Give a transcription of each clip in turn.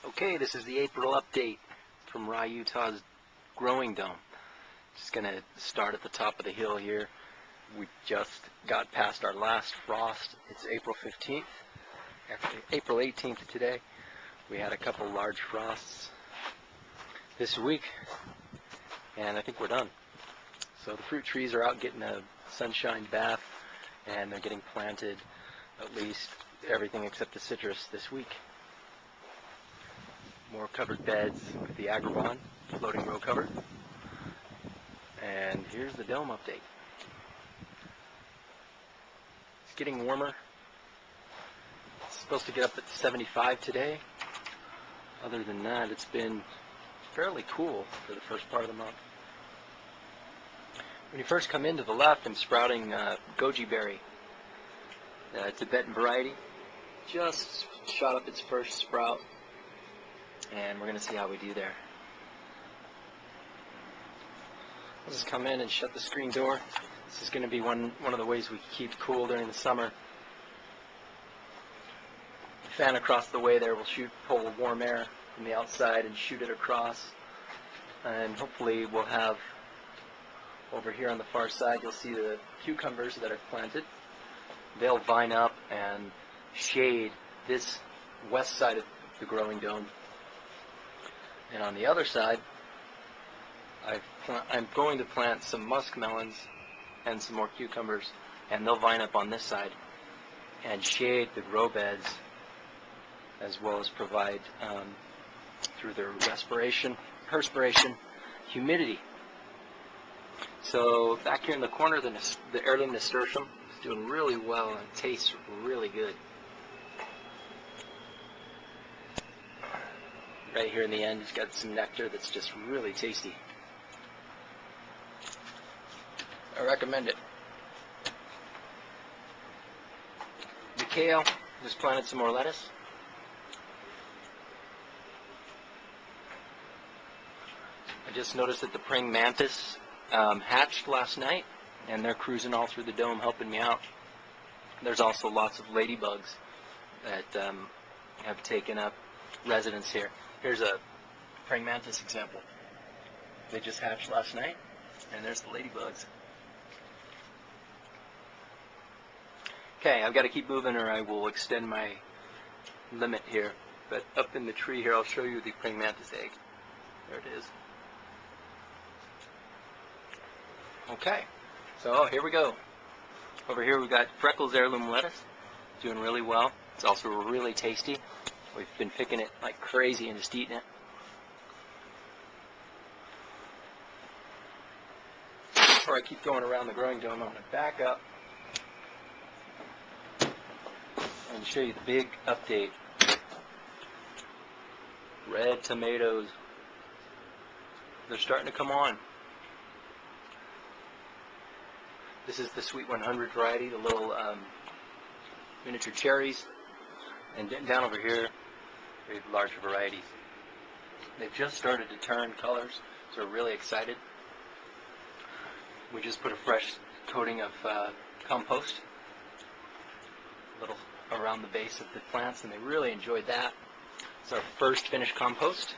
Okay, this is the April update from Rawutah's growing dome. Just going to start at the top of the hill here. We just got past our last frost. It's April 15th, actually April 18th today. We had a couple large frosts this week, and I think we're done. So the fruit trees are out getting a sunshine bath, and they're getting planted, at least everything except the citrus this week. More covered beds with the Agribon floating row cover. And here's the dome update. It's getting warmer. It's supposed to get up at 75 today. Other than that, it's been fairly cool for the first part of the month. When you first come into the left, I'm sprouting goji berry, Tibetan variety. Just shot up its first sprout, and we're going to see how we do there. I'll just come in and shut the screen door. This is going to be one of the ways we keep cool during the summer. The fan across the way there will pull warm air from the outside and shoot it across. And hopefully we'll have, over here on the far side, you'll see the cucumbers that I've planted. They'll vine up and shade this west side of the growing dome. And on the other side, I'm going to plant some muskmelons and some more cucumbers, and they'll vine up on this side and shade the grow beds, as well as provide, through their perspiration, humidity. So back here in the corner, the heirloom nasturtium is doing really well and it tastes really good. Right here in the end, it's got some nectar that's just really tasty. I recommend it. The kale, just planted some more lettuce. I just noticed that the praying mantis hatched last night, and they're cruising all through the dome helping me out. There's also lots of ladybugs that have taken up residence here. Here's a praying mantis example. They just hatched last night, and there's the ladybugs. Okay, I've got to keep moving or I will extend my limit here. But up in the tree here, I'll show you the praying mantis egg. There it is. Okay, so here we go. Over here we've got Freckles heirloom lettuce, doing really well. It's also really tasty. We've been picking it like crazy and just eating it. Before I keep going around the growing dome, I'm going to back up and show you the big update. Red tomatoes. They're starting to come on. This is the Sweet 100 variety, the little miniature cherries. And down over here, we have larger varieties. They've just started to turn colors, so we're really excited. We just put a fresh coating of compost a little around the base of the plants, and they really enjoyed that. It's our first finished compost.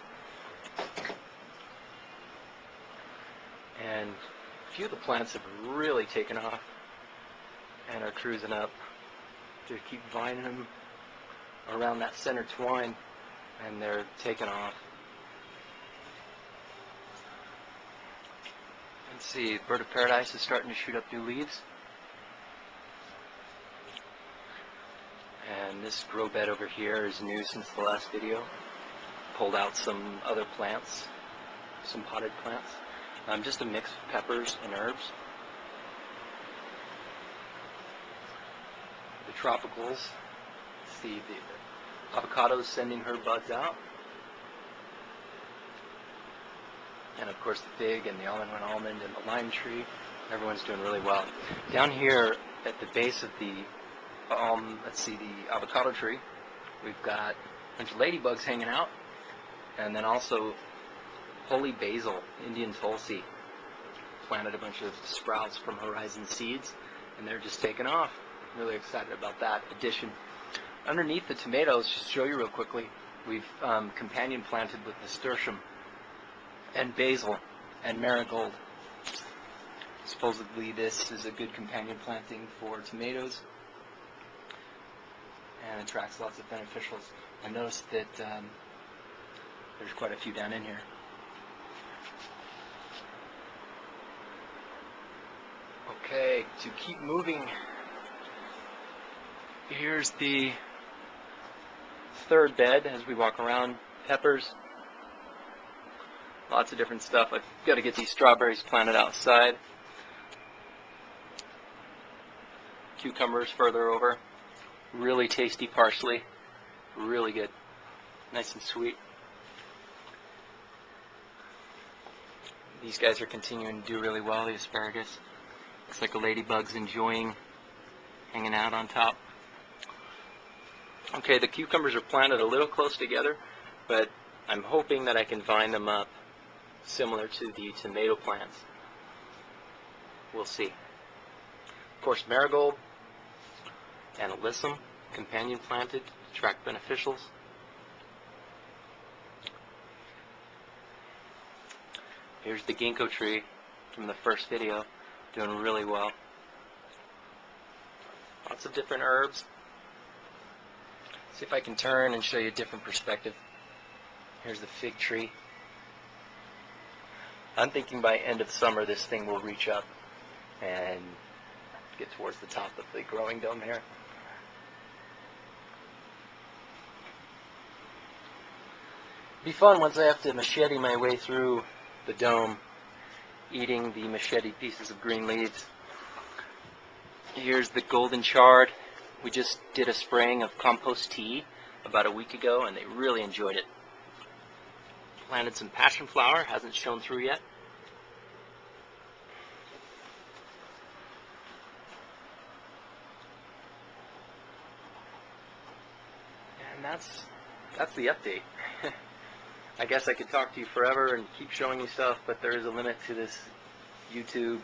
And a few of the plants have really taken off and are cruising up to keep vining them around that center twine, and they're taking off. Let's see, Bird of Paradise is starting to shoot up new leaves. And this grow bed over here is new since the last video. Pulled out some other plants, some potted plants. Just a mix of peppers and herbs. The tropicals. See the avocados sending her buds out. And of course the fig and the all-in-one almond and the lime tree. Everyone's doing really well. Down here at the base of the, the avocado tree, we've got a bunch of ladybugs hanging out. And then also holy basil, Indian tulsi. Planted a bunch of sprouts from Horizon Seeds, and they're just taking off. Really excited about that addition. Underneath the tomatoes, just to show you real quickly, We've companion planted with nasturtium and basil and marigold. Supposedly this is a good companion planting for tomatoes and attracts lots of beneficials. I noticed that there's quite a few down in here. Okay, to keep moving, here's the third bed as we walk around. Peppers, lots of different stuff. I've got to get these strawberries planted outside. Cucumbers further over. Really tasty parsley. Really good. Nice and sweet. These guys are continuing to do really well, the asparagus. Looks like a ladybug's enjoying hanging out on top. Okay, the cucumbers are planted a little close together, but I'm hoping that I can vine them up similar to the tomato plants. We'll see. Of course, marigold and alyssum, companion planted, attract beneficials. Here's the ginkgo tree from the first video, doing really well. Lots of different herbs. See if I can turn and show you a different perspective. Here's the fig tree. I'm thinking by end of summer this thing will reach up and get towards the top of the growing dome here. It'll be fun once I have to machete my way through the dome, eating the machete pieces of green leaves. Here's the golden chard. We just did a spraying of compost tea about a week ago and they really enjoyed it. Planted some passion flower, hasn't shown through yet. And that's the update. I guess I could talk to you forever and keep showing you stuff, but there is a limit to this YouTube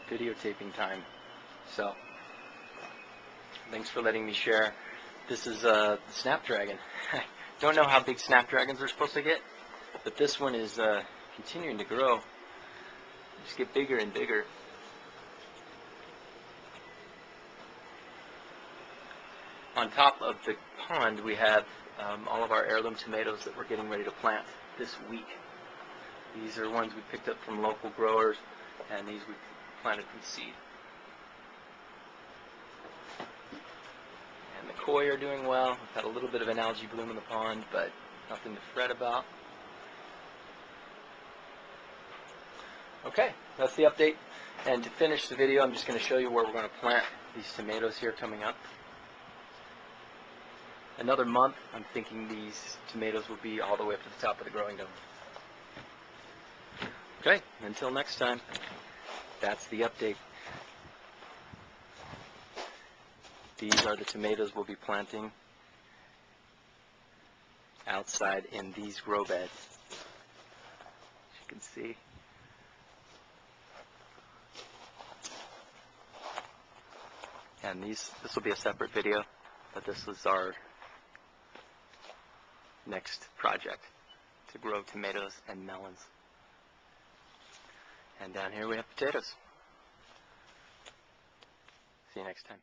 videotaping time. So, thanks for letting me share. This is a snapdragon. I don't know how big snapdragons are supposed to get, but this one is continuing to grow. Just get bigger and bigger. On top of the pond, we have all of our heirloom tomatoes that we're getting ready to plant this week. These are ones we picked up from local growers, and these we planted from seed. And the koi are doing well. We've had a little bit of an algae bloom in the pond, but nothing to fret about. Okay, that's the update. And to finish the video, I'm just going to show you where we're going to plant these tomatoes here coming up. Another month, I'm thinking these tomatoes will be all the way up to the top of the growing dome. Okay, until next time, that's the update. These are the tomatoes we'll be planting outside in these grow beds. As you can see. And this will be a separate video, but this was our next project, to grow tomatoes and melons. And down here we have potatoes. See you next time.